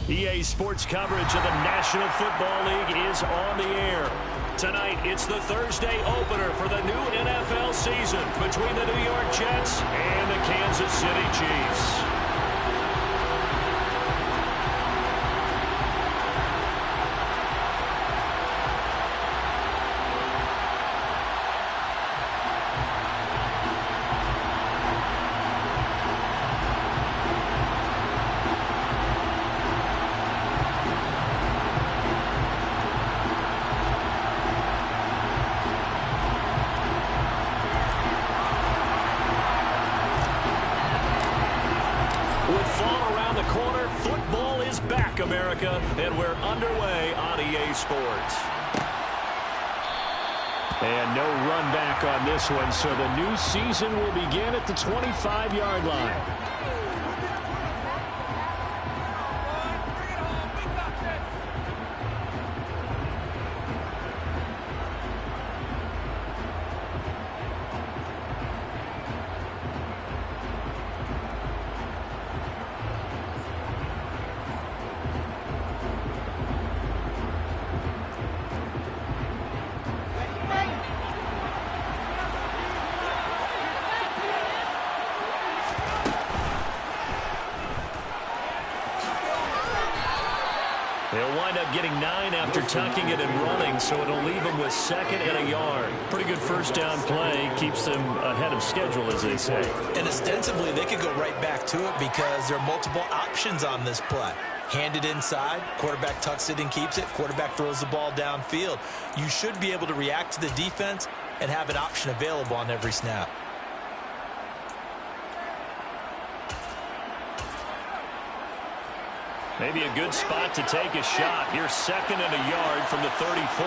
EA Sports coverage of the National Football League is on the air. Tonight, it's the Thursday opener for the new NFL season between the New York Jets and the Kansas City Chiefs. America, and we're underway on EA Sports. And no run back on this one, so the new season will begin at the 25-yard line. They'll wind up getting 9 after tucking it and running, so it'll leave them with 2nd and a yard. Pretty good first down play. Keeps them ahead of schedule, as they say. And ostensibly, they could go right back to it because there are multiple options on this play. Hand it inside, quarterback tucks it and keeps it, quarterback throws the ball downfield. You should be able to react to the defense and have an option available on every snap. Maybe a good spot to take a shot. Here's 2nd and a yard from the 34.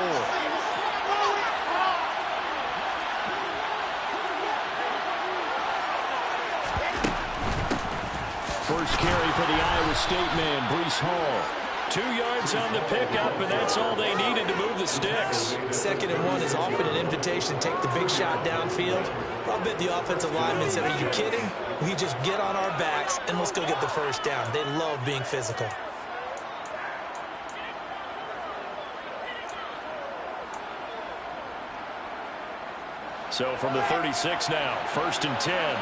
First carry for the Iowa State man, Breece Hall. 2 yards on the pickup, and that's all they needed to move the sticks. 2nd and 1 is often an invitation to take the big shot downfield. I'll bet the offensive lineman said, "Are you kidding? We just get on our backs and let's go get the first down." They love being physical. So from the 36 now, 1st and 10.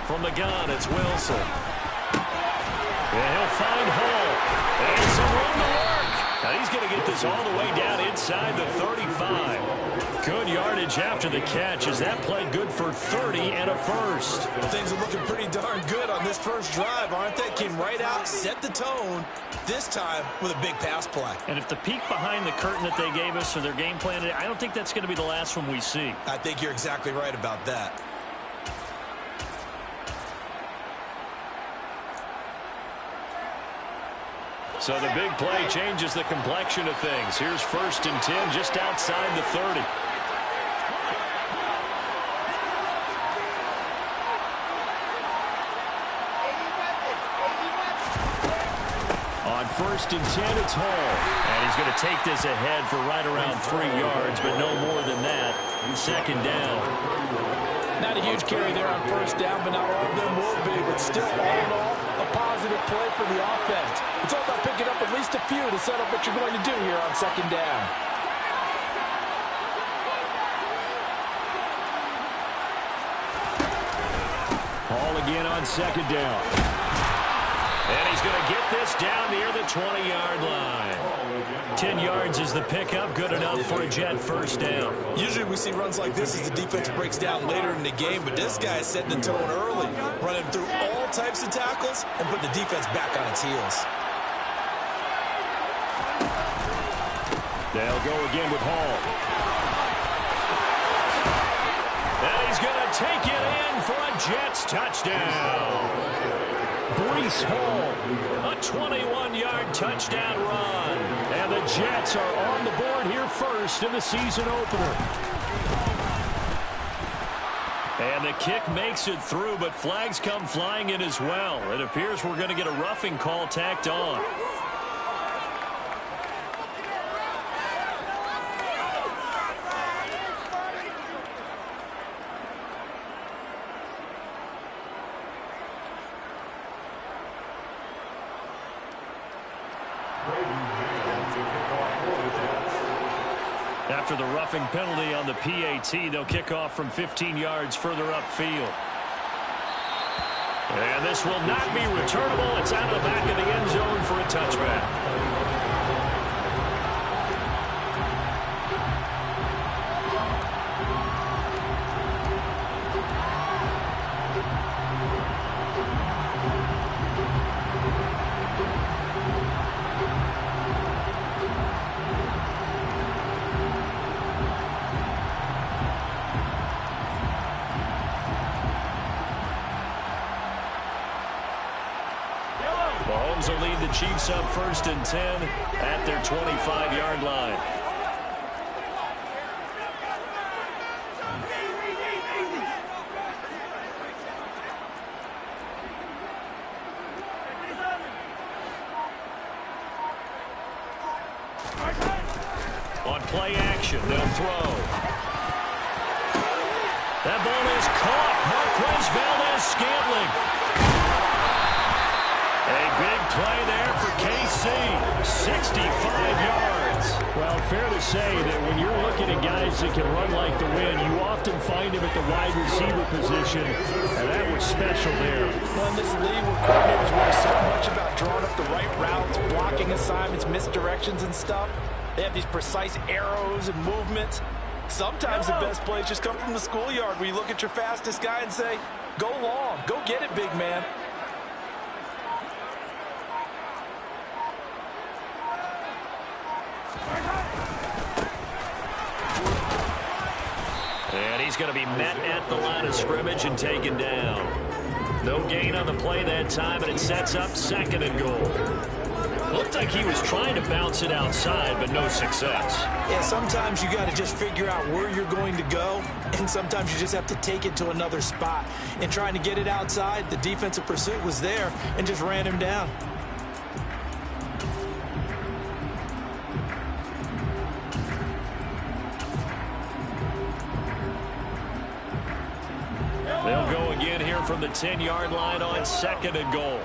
From the gun, it's Wilson. And he'll find Hall. And some room to work. Now he's going to get this all the way down inside the 35. Good yardage after the catch as that play good for 30 and a first. Well, things are looking pretty darn good on this first drive, aren't they? Came right out, set the tone, this time with a big pass play. And if the peek behind the curtain that they gave us or their game plan, I don't think that's going to be the last one we see. I think you're exactly right about that. So the big play changes the complexion of things. Here's 1st and 10 just outside the 30. On 1st and 10, it's Hall. And he's going to take this ahead for right around 3 yards, but no more than that. 2nd down. Not a huge carry there on 1st down, but not all of them will be. But still, all in all, a positive play for the offense. It's all about picking up at least a few to set up what you're going to do here on 2nd down. Hall again on 2nd down. And he's going to get this down near the 20-yard line. 10 yards is the pickup, good enough for a Jet first down. Usually we see runs like this as the defense breaks down later in the game, but this guy is setting the tone early, running through all types of tackles and putting the defense back on its heels. They'll go again with Hall. And he's going to take it in for a Jets touchdown. Breece Hall, a 21-yard touchdown run. And the Jets are on the board here first in the season opener. And the kick makes it through, but flags come flying in as well. It appears we're going to get a roughing call tacked on. After the roughing penalty on the PAT, they'll kick off from 15 yards further upfield. And this will not be returnable. It's out of the back of the end zone for a touchback. Mahomes will lead the Chiefs up 1st and 10 at their 25-yard line. On play action, they'll throw. That ball is caught. Marquez Valdes-Scantling. A big play there for KC, 65 yards. Well, fair to say that when you're looking at guys that can run like the wind, you often find him at the wide receiver position, and that was special there. Well, in this league where coordinators worry so much about drawing up the right routes, blocking assignments, misdirections and stuff, they have these precise arrows and movements. Sometimes the best plays just come from the schoolyard where you look at your fastest guy and say, go long, go get it, big man. And he's going to be met at the line of scrimmage and taken down. No gain on the play that time, and it sets up 2nd and goal. Looked like he was trying to bounce it outside, but no success. Yeah, sometimes you got to just figure out where you're going to go, and sometimes you just have to take it to another spot. And trying to get it outside, the defensive pursuit was there and just ran him down. They'll go again here from the 10-yard line on 2nd and goal.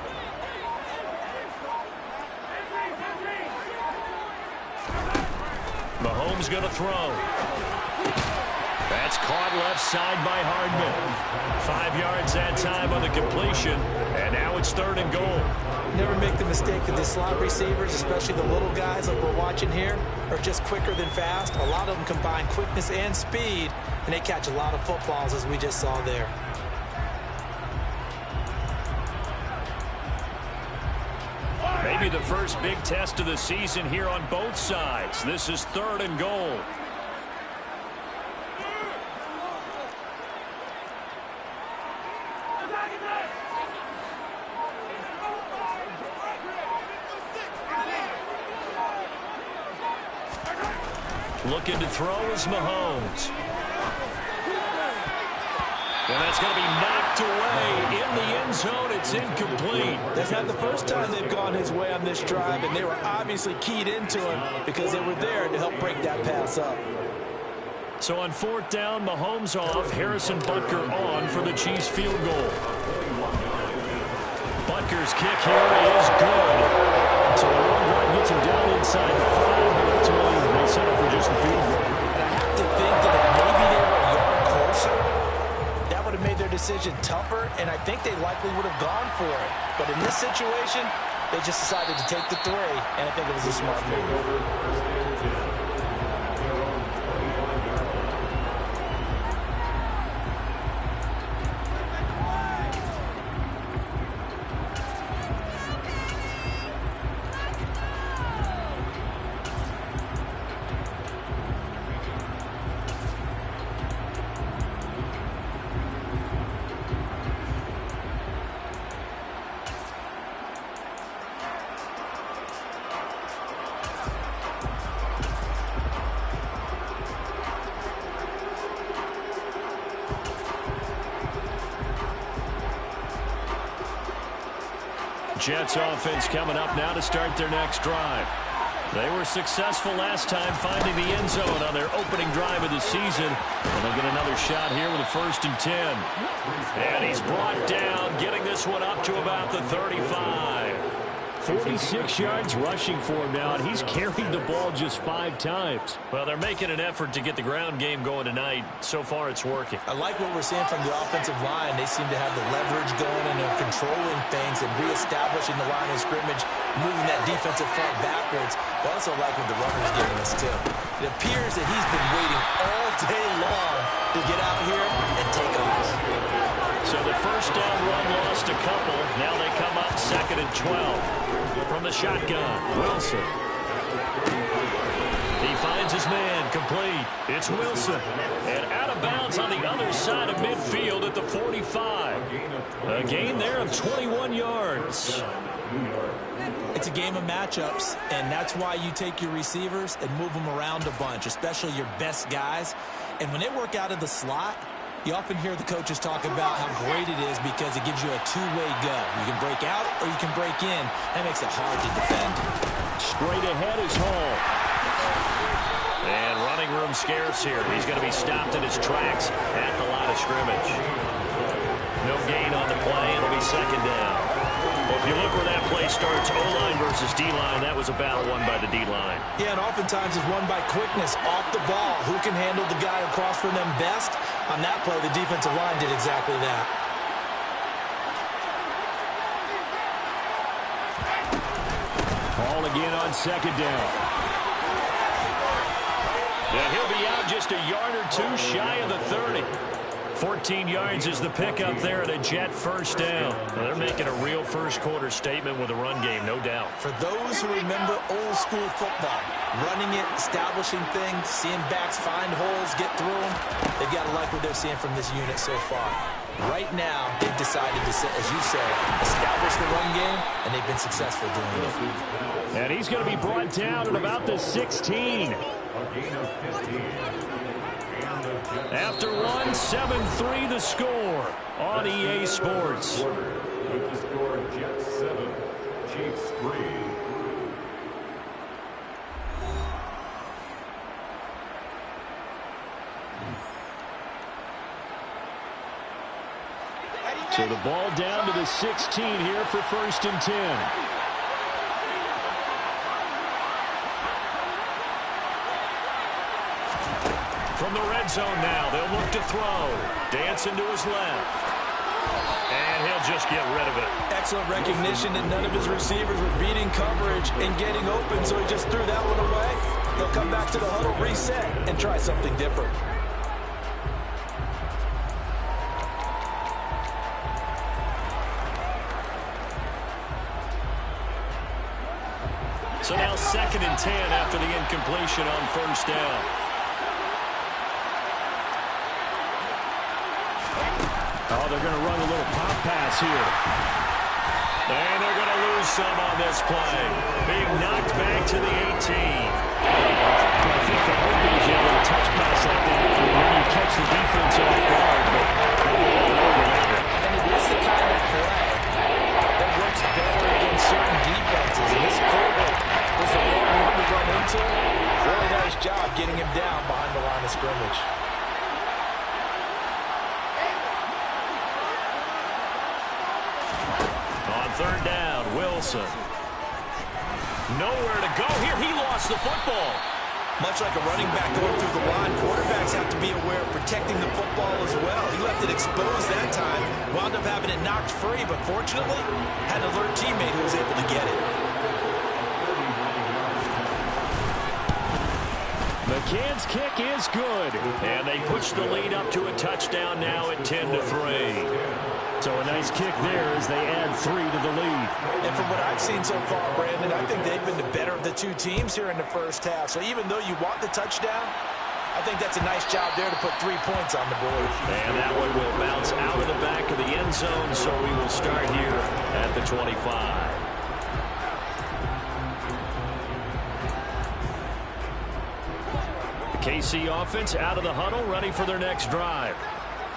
Mahomes going to throw. That's caught left side by Hardman. 5 yards that time on the completion, and now it's 3rd and goal. Never make the mistake that the slot receivers, especially the little guys like we're watching here, are just quicker than fast. A lot of them combine quickness and speed, and they catch a lot of footballs, as we just saw there. Maybe the first big test of the season here on both sides. This is 3rd and goal. Looking to throw is Mahomes. And that's going to be knocked away in the end zone. It's incomplete. That's not the first time they've gone his way on this drive, and they were obviously keyed into him because they were there to help break that pass up. So on 4th down, Mahomes off, Harrison Butker on for the Chiefs field goal. Butker's kick here is good. So the long run gets him down inside the 5, but ultimately they settle for just the field goal. And I have to think that if maybe they were a yard closer, that would have made their decision tougher, and I think they likely would have gone for it. But in this situation, they just decided to take the 3, and I think it was a smart move. Jets offense coming up now to start their next drive. They were successful last time finding the end zone on their opening drive of the season. And they'll get another shot here with a 1st and 10. And he's brought down, getting this one up to about the 35. 46 yards rushing for him now, and he's carried the ball just 5 times. Well, they're making an effort to get the ground game going tonight. So far, it's working. I like what we're seeing from the offensive line. They seem to have the leverage going and they're controlling things and reestablishing the line of scrimmage, moving that defensive front backwards. But I also like what the runner's giving us, too. It appears that he's been waiting all day long to get out here and take off. So the first down run lost a couple. Now they come up 2nd and 12. From the shotgun, Wilson. He finds his man, complete. It's Wilson. And out of bounds on the other side of midfield at the 45. A gain there of 21 yards. It's a game of matchups, and that's why you take your receivers and move them around a bunch, especially your best guys. And when they work out of the slot, you often hear the coaches talk about how great it is because it gives you a two-way go. You can break out or you can break in. That makes it hard to defend. Straight ahead is Hall. And running room scarce here. He's going to be stopped in his tracks at the line of scrimmage. No gain on the play. It'll be 2nd down. Well, if you look where that play starts, O-line versus D-line, that was a battle won by the D-line. Yeah, and oftentimes it's won by quickness off the ball. Who can handle the guy across from them best? On that play, the defensive line did exactly that. Ball again on 2nd down. Yeah, he'll be out just a yard or two shy of the 30. 14 yards is the pickup there at a Jet first down. Well, they're making a real first-quarter statement with a run game, no doubt. For those who remember old-school football, running it, establishing things, seeing backs find holes, get through them, they've got to like what they're seeing from this unit so far. Right now, they've decided to, as you said, establish the run game, and they've been successful doing it. And he's going to be brought down at about the 16. After 1, 7-3 the score on EA Sports. With the score, Jets 7, Chiefs 3. So the ball down to the 16 here for 1st and 10. From the red zone now, they'll look to throw. Dancing to his left. And he'll just get rid of it. Excellent recognition that none of his receivers were beating coverage and getting open, so he just threw that one away. They'll come back to the huddle, reset, and try something different. So now 2nd and 10 after the incompletion on 1st down. Oh, they're going to run a little pop pass here. And they're going to lose some on this play. Being knocked back to the 18. I think the hope is you have a touch pass like that, and then you catch the defense off guard. And it is the kind of play that works better against certain defenses. And this quarterback was the wrong one to run into. Really nice job getting him down behind the line of scrimmage. On 3rd down, Wilson. Nowhere to go here. He lost the football. Much like a running back going through the line, quarterbacks have to be aware of protecting the football as well. He left it exposed that time, wound up having it knocked free, but fortunately, had an alert teammate who was able to get it. McCann's kick is good. And they push the lead up to a touchdown now at 10-3. So a nice kick there as they add 3 to the lead. And from what I've seen so far, Brandon, I think they've been the better of the two teams here in the first half. So even though you want the touchdown, I think that's a nice job there to put 3 points on the board. And that one will bounce out of the back of the end zone, so we will start here at the 25. The KC offense out of the huddle, ready for their next drive.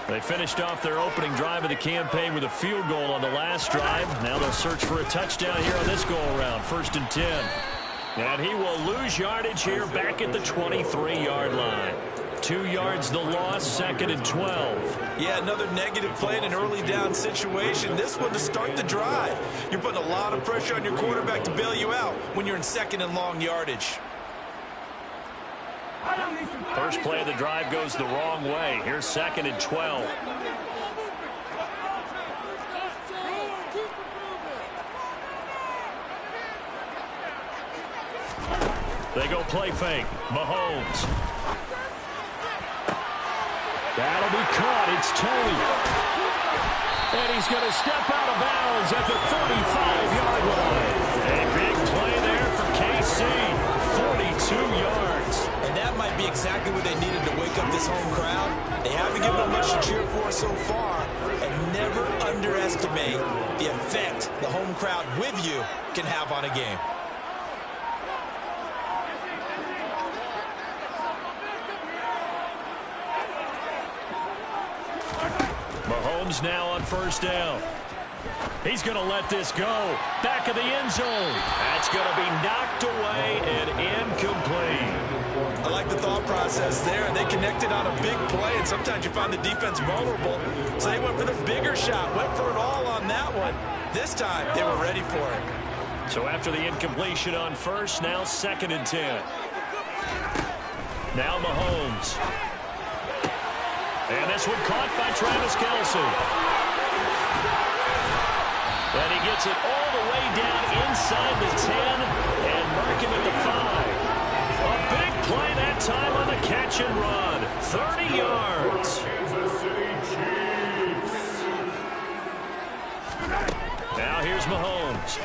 They finished off their opening drive of the campaign with a field goal on the last drive. Now they'll search for a touchdown here on this go-around, 1st and 10. And he will lose yardage here back at the 23-yard line. 2 2 yards the loss, 2nd and 12. Yeah, another negative play in an early down situation. This one to start the drive. You're putting a lot of pressure on your quarterback to bail you out when you're in 2nd and long yardage. First play of the drive goes the wrong way. Here's 2nd and 12. They go play fake. Mahomes. That'll be caught. It's Tony. And he's going to step out of bounds at the 35-yard line. A big play there for KC. 42 yards. And that might be exactly what they needed to wake up this home crowd. They haven't given them much to cheer for so far. And never underestimate the effect the home crowd with you can have on a game. Mahomes now on first down. He's going to let this go. Back of the end zone. That's going to be knocked away and incomplete. I like the thought process there. They connected on a big play, and sometimes you find the defense vulnerable. So they went for the bigger shot, went for it all on that one. This time, they were ready for it. So after the incompletion on first, now 2nd and 10. Now Mahomes. And this one caught by Travis Kelce. And he gets it all the way down inside the 10 and mark him at the 5. A big play that time on the catch and run. 30 yards. Kansas City Chiefs. Now here's Mahomes.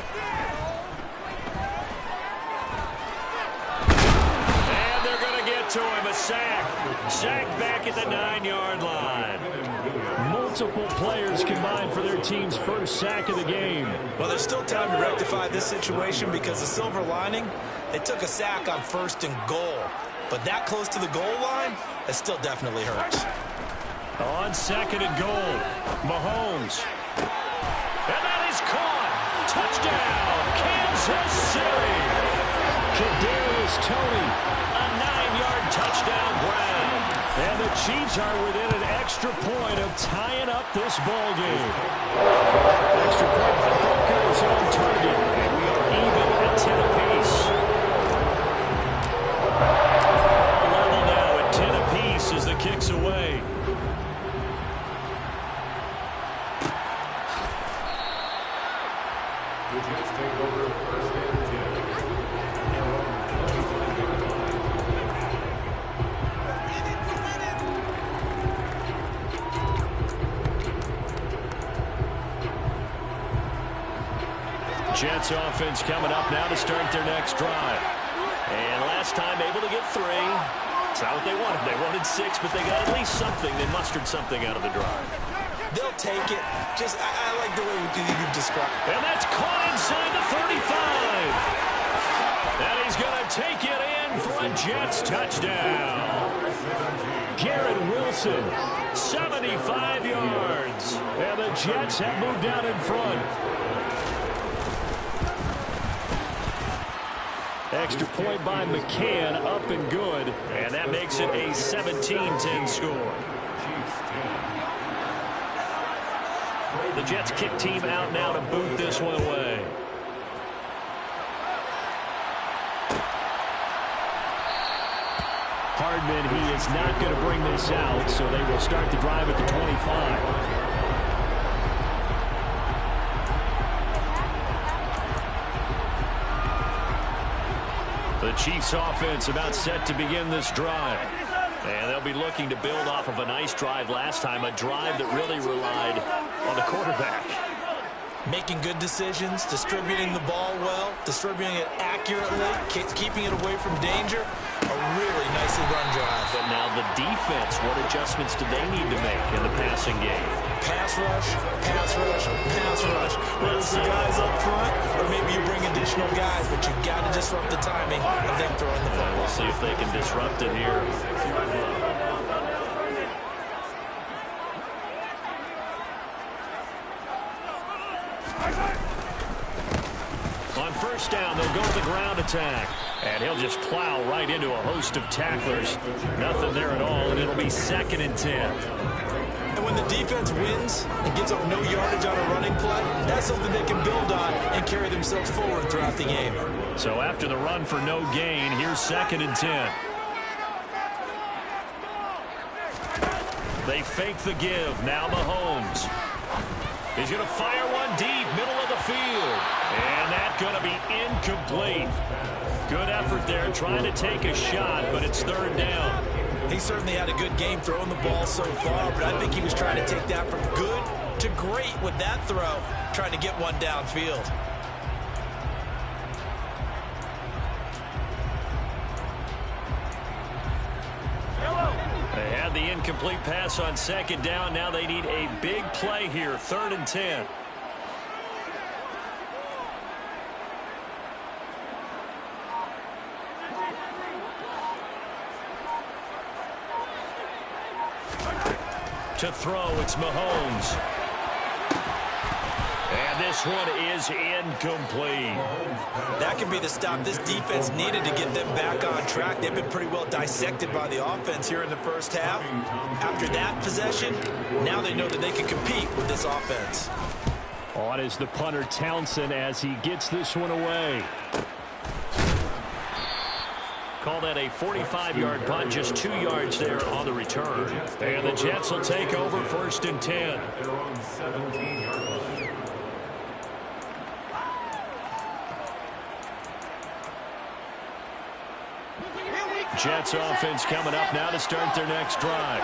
And they're going to get to him. A sack. Sack back at the 9-yard line. Multiple players combined for their team's first sack of the game. Well, there's still time to rectify this situation because the silver lining, they took a sack on 1st and goal. But that close to the goal line, it still definitely hurts. On 2nd and goal, Mahomes. And that is caught. Touchdown, Kansas City. Kadarius Toney, a 9-yard touchdown grab. And the Chiefs are within an extra point of tying up this ball game. Extra point by Booker is on target. And we are even at 10 apiece. Level now at 10 apiece as the kick's away. The Jets take over 1st and 10. Jets offense coming up now to start their next drive. And last time able to get 3. It's not what they wanted. They wanted 6, but they got at least something. They mustered something out of the drive. They'll take it. I like the way you described it. And that's caught inside the 35. And he's going to take it in for a Jets touchdown. Garrett Wilson, 75 yards. And the Jets have moved out in front. Extra point by McCann, up and good. And that makes it a 17-10 score. The Jets kick team out now to boot this one away. Hardman, he is not going to bring this out, so they will start the drive at the 25. The Chiefs offense about set to begin this drive. And they'll be looking to build off of a nice drive last time, a drive that really relied on the quarterback. Making good decisions, distributing the ball well, distributing it accurately, keeping it away from danger. A really nicely run drive. But now the defense, what adjustments do they need to make in the passing game? Pass rush, pass rush, pass rush. Whether it's the guys up front, or maybe you bring additional guys, but you've got to disrupt the timing of them throwing the football. We'll see if they can disrupt it here. On first first down. They'll go to the ground attack. And he'll just plow right into a host of tacklers. Nothing there at all, and it'll be 2nd and 10. And when the defense wins and gives up no yardage on a running play, that's something they can build on and carry themselves forward throughout the game. So after the run for no gain, here's 2nd and 10. They fake the give. Now Mahomes. He's going to fire one deep, middle of the field. And that's going to be incomplete. Good effort there, trying to take a shot, but it's 3rd down. He certainly had a good game throwing the ball so far, but I think he was trying to take that from good to great with that throw, trying to get one downfield. They had the incomplete pass on 2nd down. Now they need a big play here, 3rd and 10. To throw, it's Mahomes. And this one is incomplete. That could be the stop this defense needed to get them back on track. They've been pretty well dissected by the offense here in the first half. After that possession, now they know that they can compete with this offense. On is the punter Townsend as he gets this one away. Call that a 45-yard punt, just 2 yards there on the return. And the Jets will take over 1st and 10. They're on 17 yards. Jets offense coming up now to start their next drive.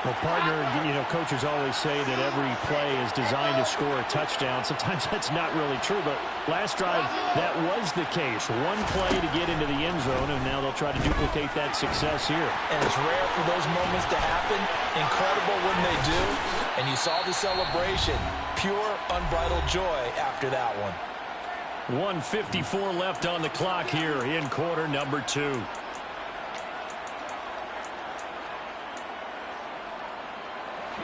Well, partner, coaches always say that every play is designed to score a touchdown. Sometimes that's not really true, but last drive, that was the case. One play to get into the end zone, and now they'll try to duplicate that success here. And it's rare for those moments to happen. Incredible when they do. And you saw the celebration. Pure, unbridled joy after that one. 1:54 left on the clock here in quarter number 2.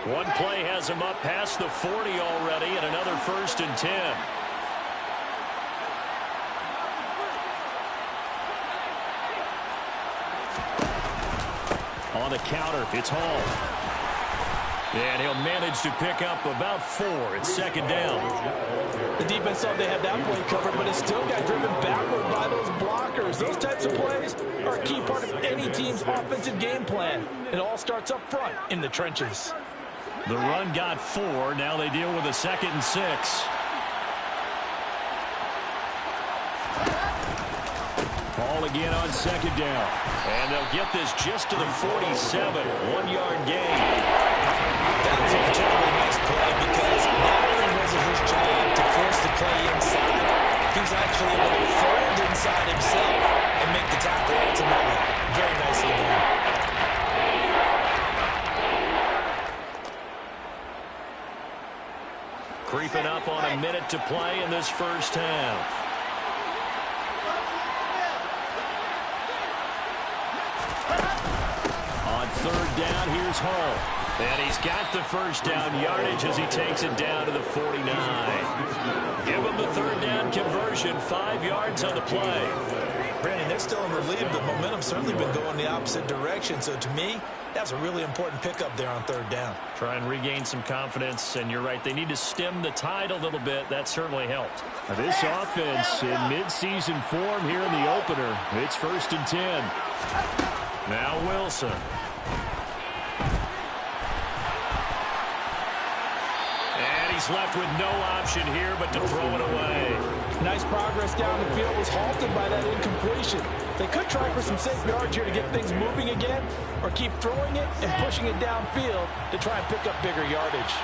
One play has him up past the 40 already, and another 1st and 10. On the counter, it's Hall. And he'll manage to pick up about 4. It's 2nd down. The defense thought they had that play covered, but it still got driven backward by those blockers. Those types of plays are a key part of any team's offensive game plan. It all starts up front in the trenches. The run got 4. Now they deal with a 2nd and 6. Ball again on 2nd down. And they'll get this just to the 47. 1-yard gain. That's a particularly nice play because not only was it his job to force the play inside, he was actually able to fold inside himself and make the tackle ultimately. Very nicely done. Creeping up on a minute to play in this first half. On 3rd down, here's Hall. And he's got the first down yardage as he takes it down to the 49. Give him the 3rd down conversion, 5 yards on the play. Brandon, they're still in the lead, but momentum's certainly been going the opposite direction. So to me, that's a really important pickup there on 3rd down. Try and regain some confidence, and you're right, they need to stem the tide a little bit. That certainly helped. Now this offense in midseason form here in the opener. It's 1st and 10. Now Wilson. And he's left with no option here but to throw it away. Nice progress down the field was halted by that incompletion. They could try for some safe yards here to get things moving again, or keep throwing it and pushing it downfield to try and pick up bigger yardage.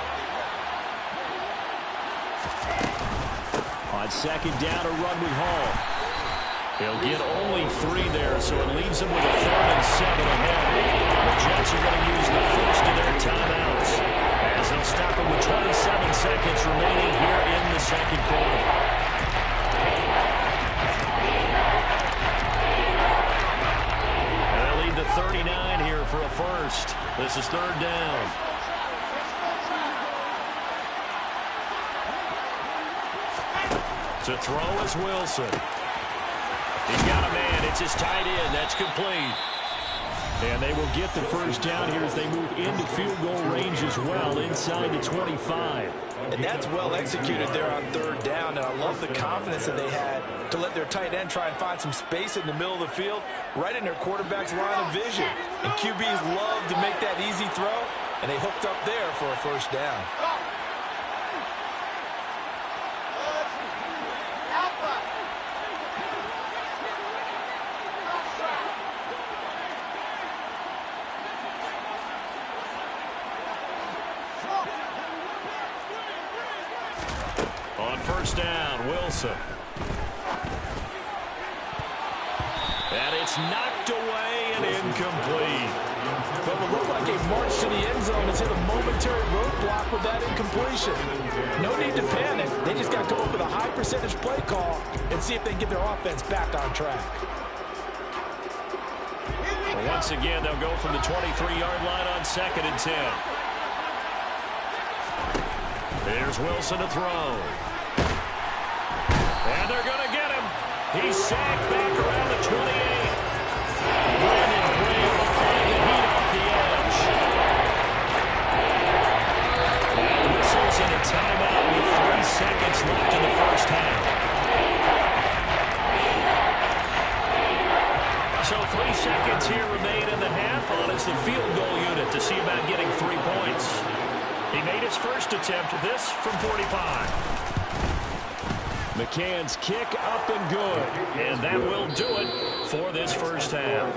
On 2nd down, a run with Hall. He'll get only 3 there, so it leaves him with a 3rd and 7 ahead. The Jets are going to use the first of their timeouts as they'll stop him with 27 seconds remaining here in the 2nd quarter. The 39 here for a first. This is 3rd down. To throw is Wilson. He's got a man. It's his tight end. That's complete. And they will get the first down here as they move into field goal range as well, inside the 25. And that's well executed there on third down. And I love the confidence that they had to let their tight end try and find some space in the middle of the field, right in their quarterback's line of vision. And QBs love to make that easy throw, and they hooked up there for a first down. On first down, Wilson. And it's knocked away and incomplete. Well, it looked like a march to the end zone has hit a momentary roadblock with that incompletion. No need to panic. They just got to go up with a high percentage play call and see if they can get their offense back on track. Well, once again, they'll go from the 23-yard line on 2nd and 10. Here's Wilson to throw. And they're going to get him. He's sacked back around the 28. Brandon Graham applying the heat off the edge. Now whistles in a timeout with 3 seconds left in the first half. So 3 seconds here remain in the half on as the field goal unit to see about getting 3 points. He made his first attempt, this from 45. McCann's kick up and good. And that will do it for this first half.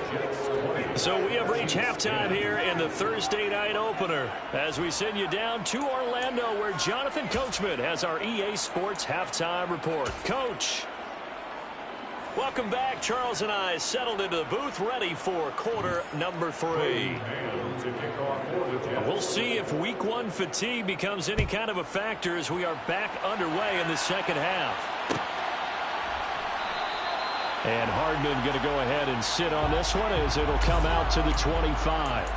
So we have reached halftime here in the Thursday night opener as we send you down to Orlando where Jonathan Coachman has our EA Sports halftime report. Coach. Welcome back. Charles and I settled into the booth ready for quarter number 3. We'll see if week 1 fatigue becomes any kind of a factor as we are back underway in the second half. And Hardman going to go ahead and sit on this one as it'll come out to the 25.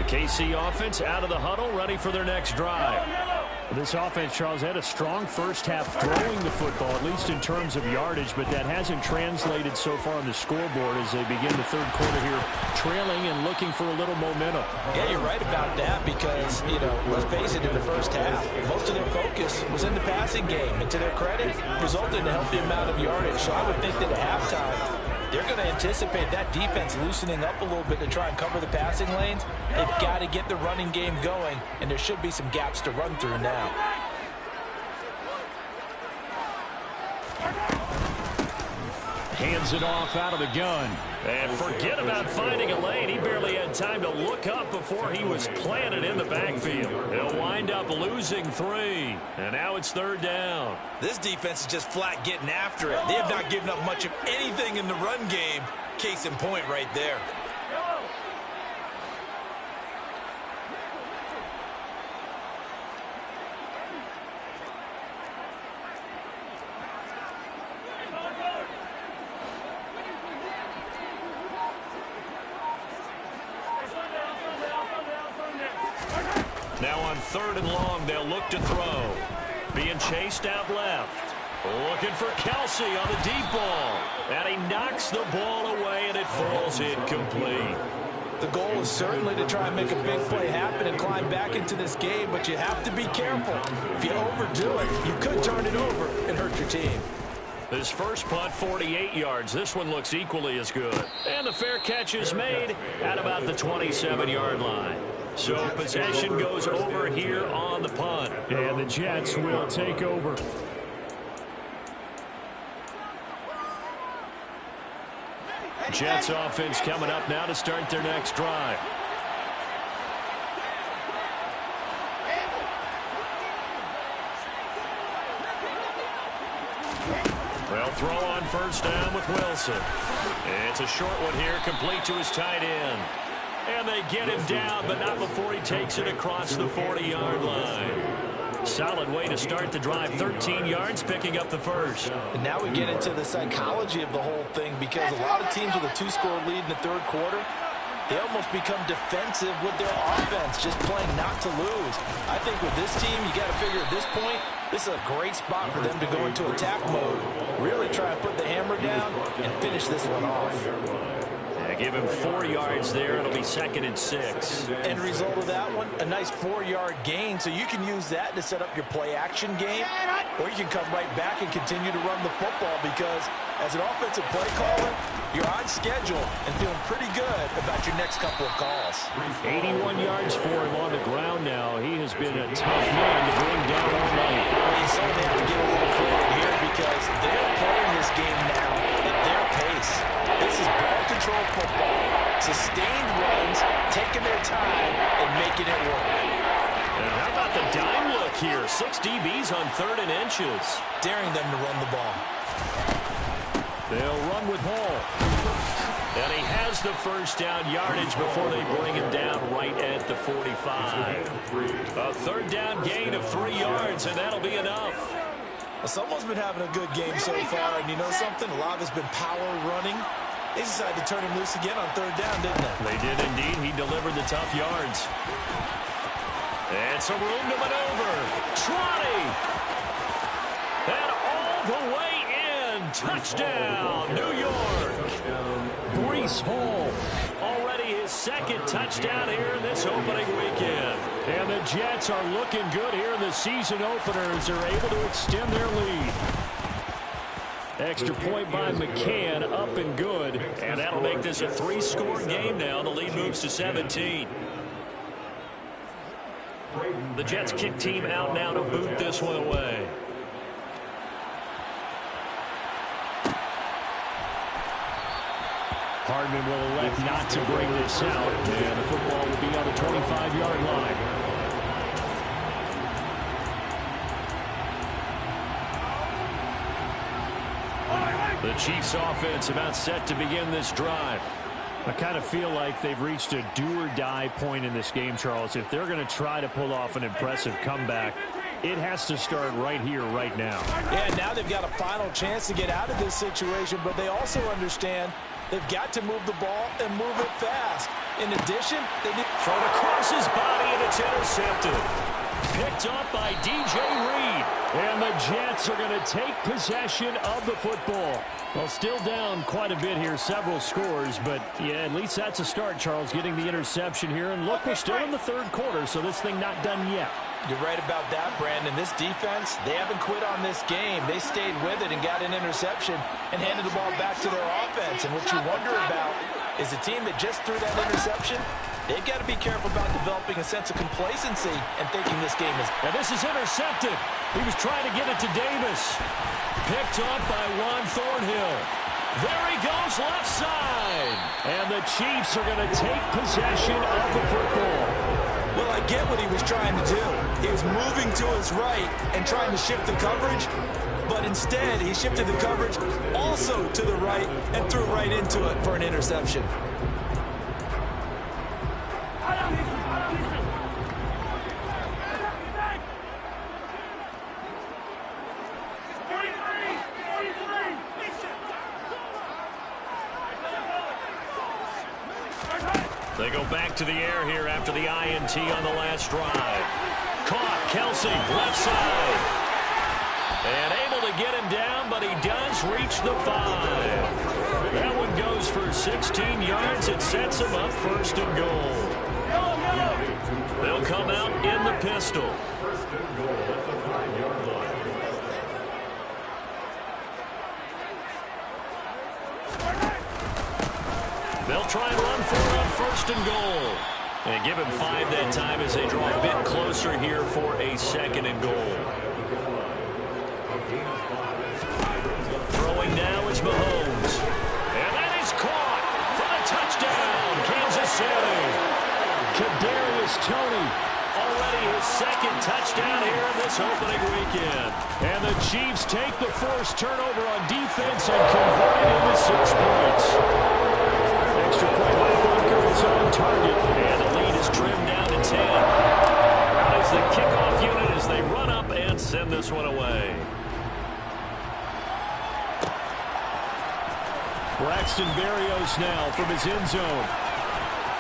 KC offense out of the huddle, ready for their next drive. This offense, Charles, had a strong first half throwing the football, at least in terms of yardage, but that hasn't translated so far on the scoreboard as they begin the third quarter here, trailing and looking for a little momentum. Yeah, you're right about that because, let's face it, in the first half, most of their focus was in the passing game, and to their credit, resulted in a healthy amount of yardage. So I would think that at halftime, they're going to anticipate that defense loosening up a little bit to try and cover the passing lanes. They've got to get the running game going, and there should be some gaps to run through now. Hands it off out of the gun. And forget about finding a lane. He barely had time to look up before he was planted in the backfield. He'll wind up losing 3. And now it's third down. This defense is just flat getting after it. They have not given up much of anything in the run game. Case in point right there. Now on 3rd and long, they'll look to throw. Being chased out left. Looking for Kelsey on the deep ball. And he knocks the ball away, and it falls incomplete. The goal is certainly to try and make a big play happen and climb back into this game, but you have to be careful. If you overdo it, you could turn it over and hurt your team. This first punt, 48 yards. This one looks equally as good. And the fair catch is made at about the 27-yard line. So possession goes over here on the punt. And the Jets will take over. Jets offense coming up now to start their next drive. Well, throw on first down with Wilson. It's a short one here, complete to his tight end. And they get him down, but not before he takes it across the 40-yard line. Solid way to start the drive. 13 yards, picking up the first. And now we get into the psychology of the whole thing, because a lot of teams with a 2-score lead in the third quarter, they almost become defensive with their offense, just playing not to lose. I think with this team, you got to figure at this point, this is a great spot for them to go into attack mode, really try and put the hammer down and finish this one off. Give him 4 yards there. It'll be 2nd and 6. End result of that one, a nice 4-yard gain. So you can use that to set up your play-action game, or you can come right back and continue to run the football, because as an offensive play caller, you're on schedule and feeling pretty good about your next couple of calls. 81 yards for him on the ground now. He has been a tough man to bring down all night. Well, you certainly have to give a little credit here, because they're playing this game now at their pace. This is ball control football, sustained runs, taking their time and making it work. And how about the dime look here? 6 DBs on 3rd and inches. Daring them to run the ball. They'll run with Hall. And he has the first down yardage before they bring him down right at the 45. A 3rd down gain of 3 yards, and that'll be enough. Well, someone's been having a good game so far, and you know something? A lot of it's been power running. They decided to turn him loose again on 3rd down, didn't they? They did indeed. He delivered the tough yards. And some room to maneuver. Trotty. And all the way in. Touchdown, New York. Breece Hall. Already his 2nd touchdown here in this opening weekend. And the Jets are looking good here in the season openers. They're able to extend their lead. Extra point by McCann, up and good. And that'll make this a 3-score game now. The lead moves to 17. The Jets kick team out now to boot this one away. Hardman will elect not to bring this out. And the football will be on the 25-yard line. The Chiefs offense about set to begin this drive. I kind of feel like they've reached a do-or-die point in this game, Charles. If they're going to try to pull off an impressive comeback, it has to start right here, right now. Yeah, now they've got a final chance to get out of this situation, but they also understand they've got to move the ball and move it fast. In addition, they need thrown across his body, and it's intercepted. Picked up by DJ Reed. And the Jets are going to take possession of the football. Well, still down quite a bit here, several scores, but yeah, at least that's a start, Charles, getting the interception here. And look, we're still in the third quarter, so this thing not done yet. You're right about that, Brandon. This defense, they haven't quit on this game. They stayed with it and got an interception and handed the ball back to their offense. And what you wonder about is a team that just threw that interception, they've got to be careful about developing a sense of complacency and thinking this game is... And this is intercepted. He was trying to get it to Davis. Picked up by Juan Thornhill. There he goes, left side. And the Chiefs are going to take possession of the football. Well, I get what he was trying to do. He was moving to his right and trying to shift the coverage, but instead he shifted the coverage also to the right and threw right into it for an interception. They go back to the air here after the INT on the last drive. Caught, Kelsey, left side. And able to get him down, but he does reach the 5. That one goes for 16 yards. It sets him up 1st and goal. They'll come out in the pistol. First and goal at the 5-yard line. They'll try and run for it on 1st and goal. And give him 5 that time as they draw a bit closer here for a 2nd and goal. Throwing now is Mahomes. And that is caught for the touchdown, Kansas City. Kadarius Toney. Already his 2nd touchdown here in this opening weekend. And the Chiefs take the first turnover on defense and convert it into 6 points. Extra point by Booker is on target. And the lead is trimmed down to 10. Out is the kickoff unit as they run Braxton Berrios now from his end zone.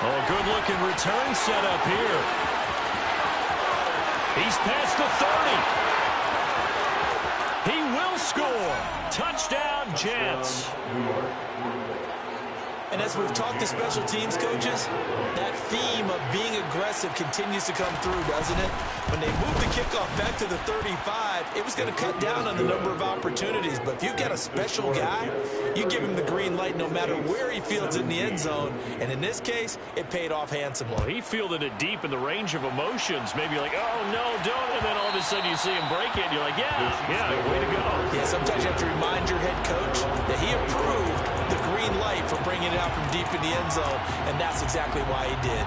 Oh, good-looking return set up here. He's past the 30. He will score. Touchdown, Jets. And as we've talked to special teams coaches, that theme of being aggressive continues to come through, doesn't it? When they moved the kickoff back to the 35, it was going to cut down on the number of opportunities. But if you've got a special guy, you give him the green light no matter where he fields in the end zone. And in this case, it paid off handsomely. Well, he fielded it deep in the range of emotions. Maybe like, oh, no, don't. And then all of a sudden you see him break it, and you're like, yeah, way to go. Yeah, sometimes you have to remind your head coach that he approved the green light for bringing it out from deep in the end zone, and that's exactly why he did.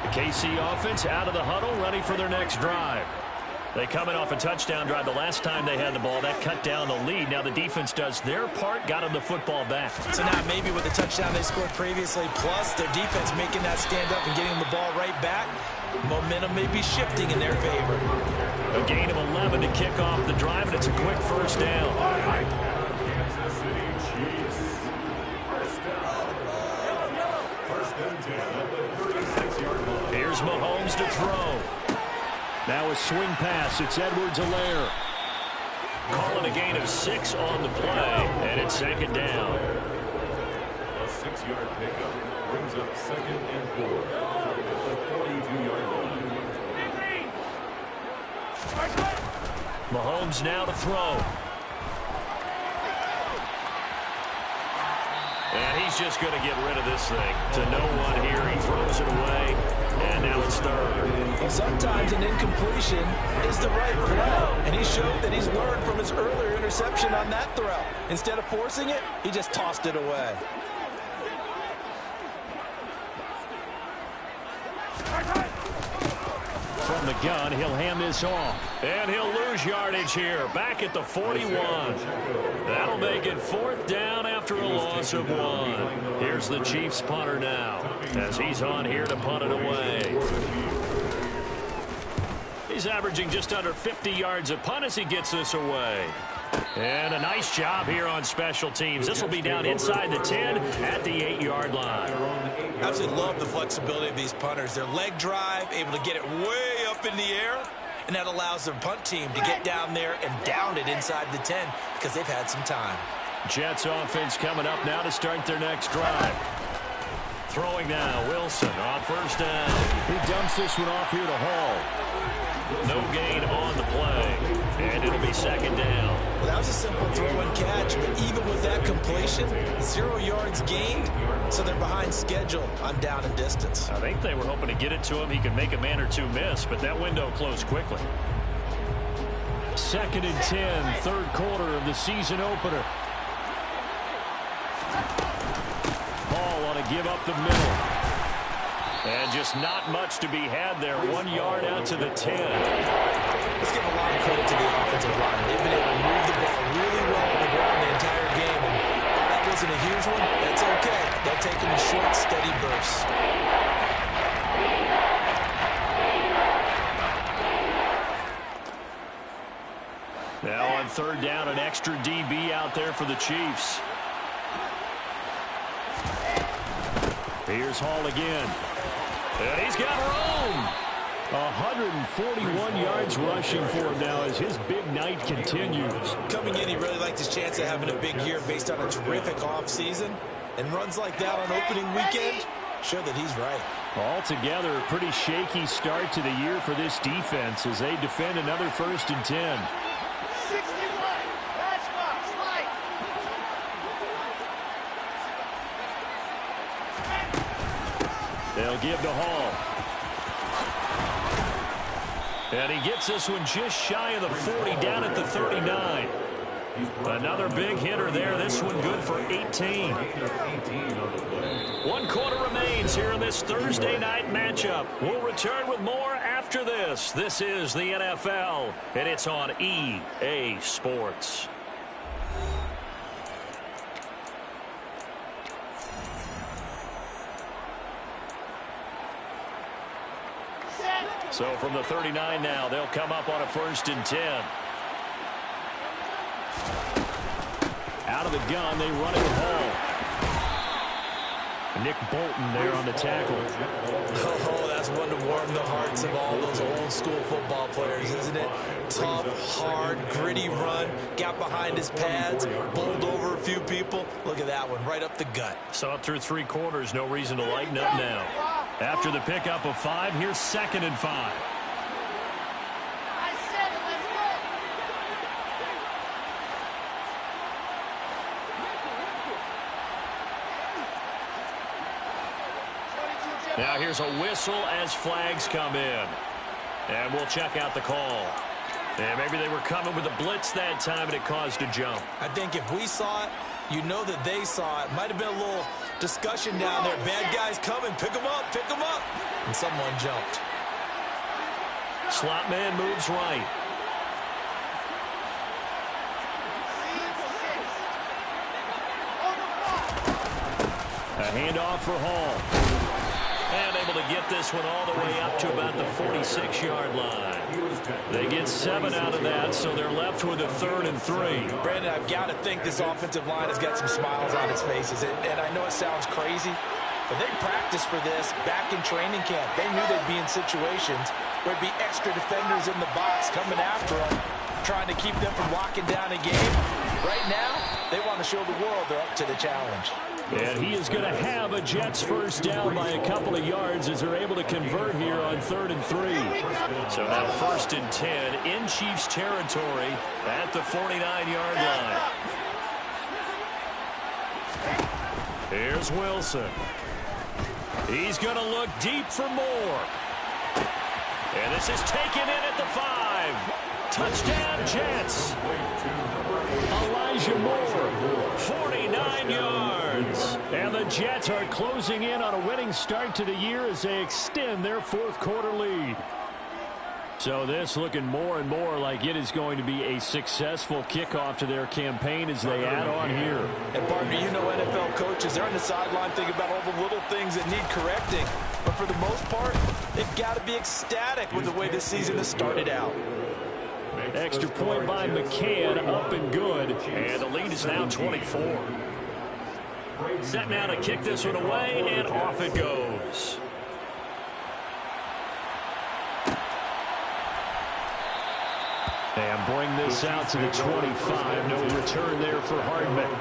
The KC offense out of the huddle, ready for their next drive. They coming off a touchdown drive the last time they had the ball. That cut down the lead. Now the defense does their part, got them the football back. So now maybe with the touchdown they scored previously, plus their defense making that stand up and getting the ball right back, momentum may be shifting in their favor. A gain of 11 to kick off the drive, and it's a quick first down. Kansas City Chiefs. First and 10 at the 36-yard line. Here's Mahomes to throw. Now a swing pass. It's Edwards-Helaire. Calling a gain of 6 on the play, and it's second down. A 6-yard pickup brings up 2nd and 4 at the 42-yard line. Mahomes now to throw. And he's just going to get rid of this thing to no one here. He throws it away, and now it's third. Well, sometimes an incompletion is the right play, and he showed that he's learned from his earlier interception on that throw. Instead of forcing it, he just tossed it away. From the gun, he'll hand this off. And he'll lose yardage here, back at the 41. That'll make it 4th down after a loss of 1. Here's the Chiefs punter now, as he's on here to punt it away. He's averaging just under 50 yards a punt as he gets this away. And a nice job here on special teams. This will be down inside the 10 at the 8-yard line. I absolutely love the flexibility of these punters. Their leg drive, able to get it way up in the air, and that allows their punt team to get down there and down it inside the 10 because they've had some time. Jets offense coming up now to start their next drive. Throwing now, Wilson on first down. He dumps this one off here to Hall. No gain on the play, and it'll be second down. Well, that was a simple throw and catch, but even with that completion, 0 yards gained, so they're behind schedule on down and distance. I think they were hoping to get it to him. He could make a man or two miss, but that window closed quickly. 2nd and 10, third quarter of the season opener. Hall on a give up the middle. And just not much to be had there. 1 yard out to the 10. Let's give a lot of credit to the offensive line. They've been able to move the ball really well on the ground the entire game. And while that wasn't a huge one, that's okay. They'll take them in short, steady bursts. Now on third down, an extra DB out there for the Chiefs. Here's Hall again. And he's got room. 141 yards rushing for him now as his big night continues. Coming in, he really liked his chance of having a big year based on a terrific offseason. And runs like that on opening weekend show that he's right. Altogether, a pretty shaky start to the year for this defense as they defend another 1st and 10. 61. Pass box, light. They'll give to Hall. And he gets this one just shy of the 40, down at the 39. Another big hitter there. This one good for 18. 1 quarter remains here in this Thursday night matchup. We'll return with more after this. This is the NFL, and it's on EA Sports. So from the 39 now, they'll come up on a 1st and 10. Out of the gun, they run it with Hall. Nick Bolton there on the tackle. Oh, that's one to warm the hearts of all those old-school football players, isn't it? Tough, hard, gritty run, got behind his pads, bowled over a few people. Look at that one, right up the gut. So up through 3 quarters, no reason to lighten up now. After the pickup of 5, here's 2nd and 5. I said it, let's go. Now here's a whistle as flags come in. And we'll check out the call. And maybe they were coming with a blitz that time and it caused a jump. I think if we saw it, you know that they saw it. Might have been a little discussion down there. Bad guys coming. Pick them up. Pick them up. And someone jumped. Slot man moves right. A handoff for Hall. And able to get this one all the way up to about the 46-yard line. They get 7 out of that, so they're left with a 3rd and 3. Brandon, I've got to think this offensive line has got some smiles on its faces. And I know it sounds crazy, but they practiced for this back in training camp. They knew they'd be in situations where there'd be extra defenders in the box coming after them, trying to keep them from locking down a game. Right now, they want to show the world they're up to the challenge. And he is going to have a Jets first down by a couple of yards as they're able to convert here on 3rd and 3. So now 1st and 10 in Chiefs territory at the 49-yard line. Here's Wilson. He's going to look deep for more. And this is taken in at the 5. Touchdown, Jets. Elijah Moore, 49 yards. And the Jets are closing in on a winning start to the year as they extend their 4th quarter lead. So this looking more and more like it is going to be a successful kickoff to their campaign as they add on here. And partner, you know NFL coaches, they're on the sideline thinking about all the little things that need correcting. But for the most part, they've got to be ecstatic with the way this season has started out. Extra point by McCann, up and good. And the lead is now 24. Set now to kick this one away, and off it goes. And bring this out to the 25. No return there for Hardman.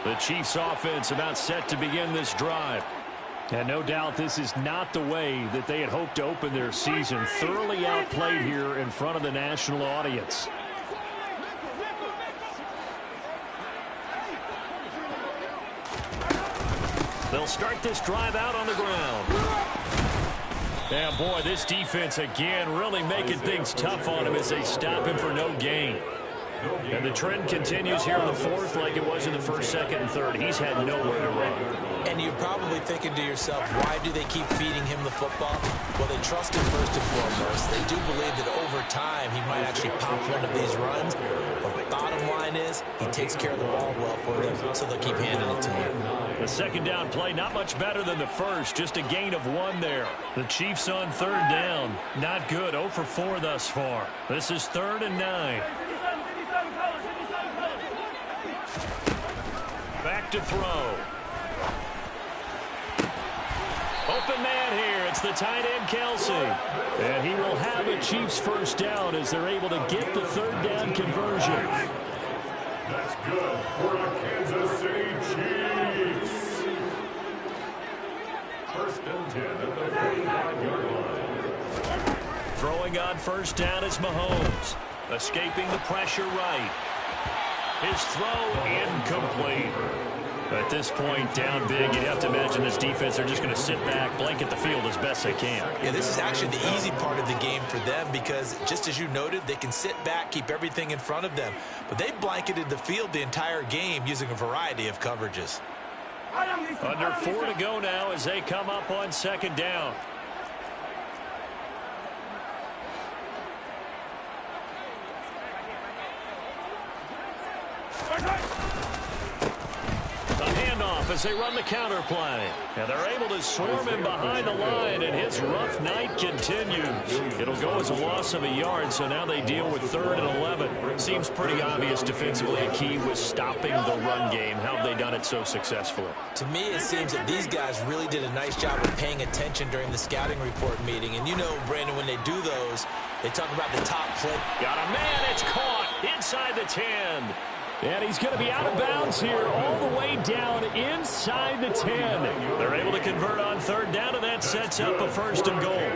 The Chiefs offense about set to begin this drive. And no doubt this is not the way that they had hoped to open their season. Thoroughly outplayed here in front of the national audience. They'll start this drive out on the ground. And boy, this defense again really making things tough on him as they stop him for no gain. And the trend continues here in the 4th like it was in the 1st, 2nd, and 3rd. He's had nowhere to run. And you're probably thinking to yourself, why do they keep feeding him the football? Well, they trust him first and foremost. They do believe that over time he might actually pop one of these runs. But the bottom line is he takes care of the ball well for them, so they'll keep handing it to him. The 2nd down play not much better than the 1st, just a gain of 1 there. The Chiefs on 3rd down. Not good, 0 for 4 thus far. This is 3rd and 9. Back to throw. Open man here. It's the tight end, Kelsey. And he will have a Chiefs first down as they're able to get the 3rd down conversion. That's good for the Kansas City Chiefs. 1st and 10 at the 45-yard line. Throwing on 1st down is Mahomes. Escaping the pressure right. His throw incomplete. At this point, down big, you'd have to imagine this defense, they're just going to sit back, blanket the field as best they can. Yeah, this is actually the easy part of the game for them because, just as you noted, they can sit back, keep everything in front of them. But they blanketed the field the entire game using a variety of coverages. Under 4 to go now as they come up on 2nd down. The handoff as they run the counter play. And they're able to swarm him behind the line, and his rough night continues. It'll go as a loss of a yard, so now they deal with 3rd and 11. Seems pretty obvious defensively a key was stopping the run game. How have they done it so successfully? To me, it seems that these guys really did a nice job of paying attention during the scouting report meeting. And you know, Brandon, when they do those, they talk about the top play. Got a man, it's caught inside the 10. And he's going to be out of bounds here all the way down inside the 10. They're able to convert on 3rd down, and that sets up a 1st and goal.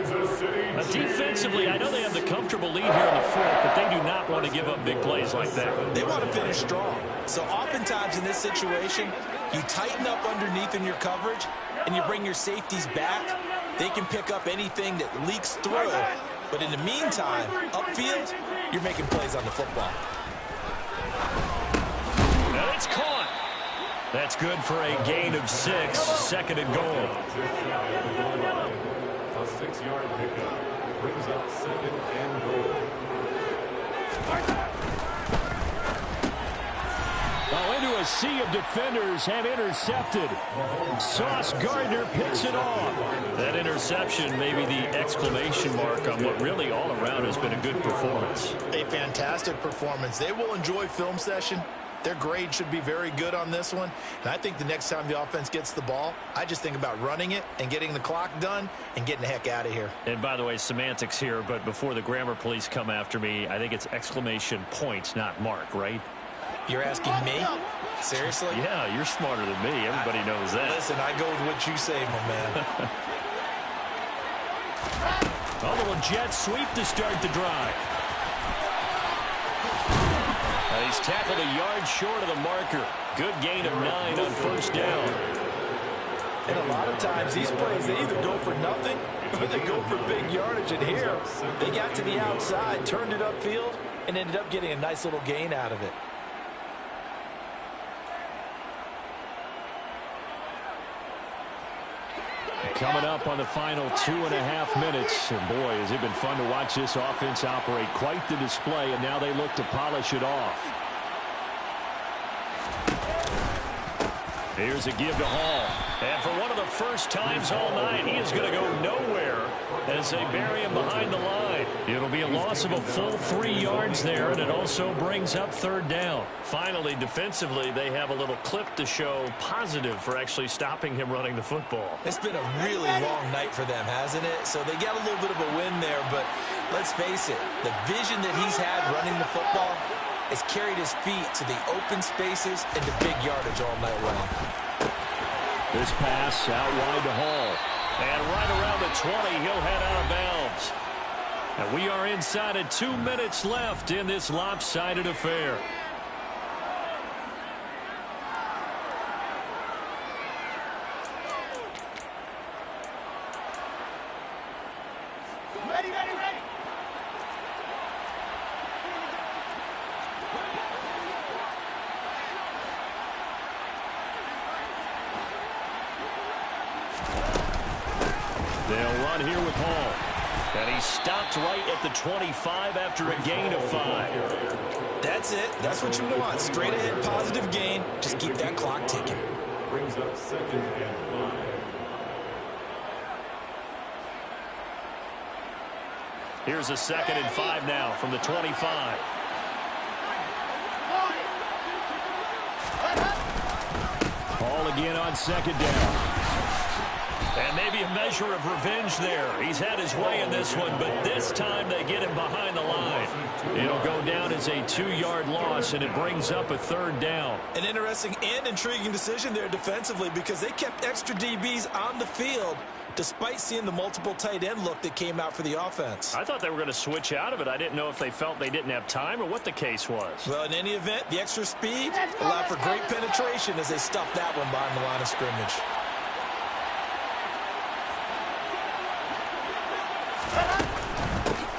Defensively, I know they have the comfortable lead here in the 4th, but they do not want to give up big plays like that. They want to finish strong. So oftentimes in this situation, you tighten up underneath in your coverage, and you bring your safeties back. They can pick up anything that leaks through. But in the meantime, upfield, you're making plays on the football. And it's caught. That's good for a gain of 6. 2nd and goal. A 6-yard pickup brings up 2nd and goal. Into a sea of defenders and intercepted. Sauce Gardner picks it off. That interception may be the exclamation mark on what really all around has been a good performance. A fantastic performance. They will enjoy film session. Their grade should be very good on this one. And I think the next time the offense gets the ball, I just think about running it and getting the clock done and getting the heck out of here. And by the way, semantics here, but before the grammar police come after me, I think it's exclamation point, not mark, right? You're asking me? Seriously? Yeah, you're smarter than me. Everybody knows that. Listen, I go with what you say, my man. A little jet sweep to start the drive. He's tackled a yard short of the marker. Good gain of 9 on 1st down. And a lot of times these plays, they either go for nothing or they go for big yardage. And here, they got to the outside, turned it upfield, and ended up getting a nice little gain out of it. Coming up on the final 2.5 minutes. And boy, has it been fun to watch this offense operate. Quite the display, and now they look to polish it off. Here's a give to Hall. And for one of the first times all night, he is going to go nowhere as they bury him behind the line. It'll be a loss of a full 3 yards there, and it also brings up 3rd down. Finally, defensively, they have a little clip to show positive for actually stopping him running the football. It's been a really long night for them, hasn't it? So they got a little bit of a win there, but let's face it, the vision that he's had running the football has carried his feet to the open spaces and the big yardage all night long. This pass out wide to Hall. And right around the 20, he'll head out of bounds. And we are inside of 2 minutes left in this lopsided affair. Ready, ready, ready. They'll run here with Hall. And he stopped right at the 25 after a gain of 5. That's it. That's what you want. Straight ahead, positive gain. Just keep that clock ticking. Brings up 2nd and 5. Here's a 2nd and 5 now from the 25. Hall again on 2nd down. And maybe a measure of revenge there. He's had his way in this one, but this time they get him behind the line. It'll go down as a 2-yard loss, and it brings up a 3rd down. An interesting and intriguing decision there defensively because they kept extra DBs on the field despite seeing the multiple tight end look that came out for the offense. I thought they were going to switch out of it. I didn't know if they felt they didn't have time or what the case was. Well, in any event, the extra speed allowed for great penetration as they stuffed that one behind the line of scrimmage.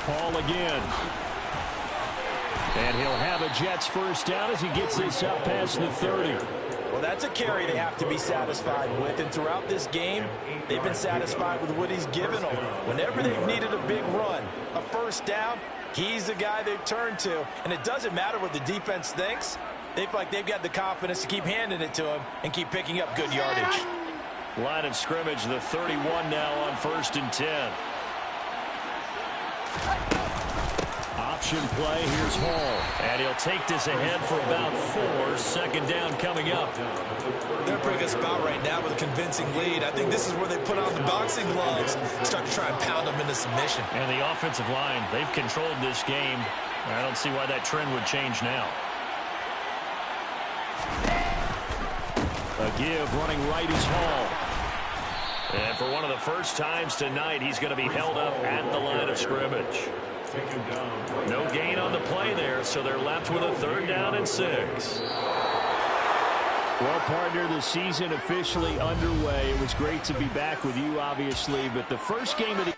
Hall again. And he'll have a Jets 1st down as he gets this up past the 30. Well, that's a carry they have to be satisfied with. And throughout this game, they've been satisfied with what he's given them. Whenever they've needed a big run, a 1st down, he's the guy they've turned to. And it doesn't matter what the defense thinks. They feel like they've got the confidence to keep handing it to him and keep picking up good yardage. Line of scrimmage, the 31 now on 1st and 10. Option play, here's Hall. And he'll take this ahead for about 4. 2nd down coming up. They're in a pretty good spot right now with a convincing lead. I think this is where they put on the boxing gloves, start to try and pound them into submission. And the offensive line, they've controlled this game. I don't see why that trend would change now. A give running right is Hall. And for one of the first times tonight, he's going to be held up at the line of scrimmage. No gain on the play there, so they're left with a 3rd down and 6. Well, partner, the season officially underway. It was great to be back with you, obviously, but the first game of the